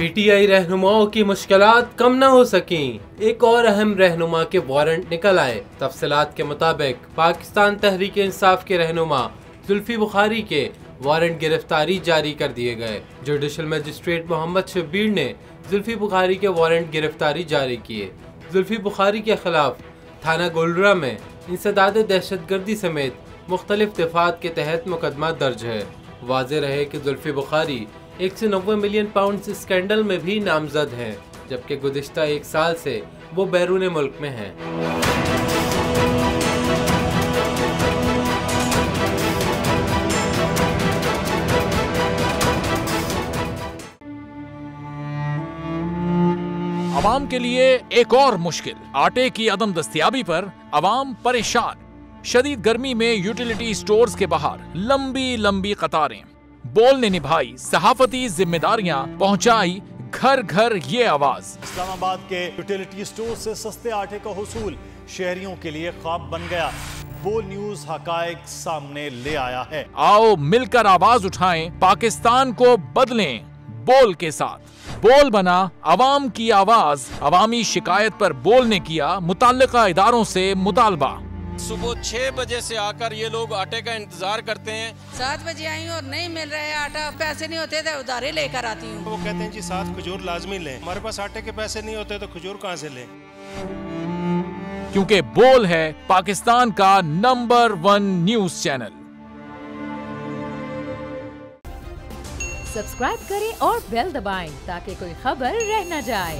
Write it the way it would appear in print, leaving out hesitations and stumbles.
PTI रहनुमाओं की मुश्किलात कम न हो सकीं। एक और अहम रहनुमा के वारंट निकल आए। तफसीलात के मुताबिक पाकिस्तान तहरीक इंसाफ के रहनुमा जुल्फी बुखारी के वारंट गिरफ्तारी जारी कर दिए गए। जुडिशल मजिस्ट्रेट मोहम्मद शब्बीर ने जुल्फी बुखारी के वारंट गिरफ्तारी जारी किए। जुल्फी बुखारी के खिलाफ थाना गोलरा में इंसदाद दहशतगर्दी समेत मुख्तलिफ दफात के तहत मुकदमा दर्ज है। वाज़ेह रहे कि Zulfi Bukhari 190 million pound scandal में भी नामजद हैं, जबकि गुज़िश्ता एक साल से वो बैरून मुल्क में हैं। अवाम के लिए एक और मुश्किल, आटे की अदम दस्तयाबी पर अवाम परेशान। शदीद गर्मी में यूटिलिटी स्टोर्स के बाहर लंबी लंबी कतारें। बोल ने निभाई सहाफती जिम्मेदारियां, पहुंचाई घर घर ये आवाज। इस्लामाबाद के यूटिलिटी स्टोर से सस्ते आटे का हुसूल शहरियों के लिए ख्वाब बन गया। बोल न्यूज हकायक सामने ले आया है। आओ मिलकर आवाज उठाएं, पाकिस्तान को बदलें बोल के साथ। बोल बना अवाम की आवाज। अवामी शिकायत पर बोल ने किया मुताल्लिका इदारों से मुतालबा। सुबह 6 बजे से आकर ये लोग आटे का इंतजार करते हैं। 7 बजे आई और नहीं मिल रहा है आटा, पैसे नहीं होते थे उधारे लेकर आती हूँ। वो कहते हैं जी 7 खजूर लाजमी लें। हमारे पास आटे के पैसे नहीं होते तो खजूर कहाँ से लें? क्योंकि बोल है पाकिस्तान का नंबर 1 न्यूज चैनल। सब्सक्राइब करें और बेल दबाएं ताकि कोई खबर रह न जाए।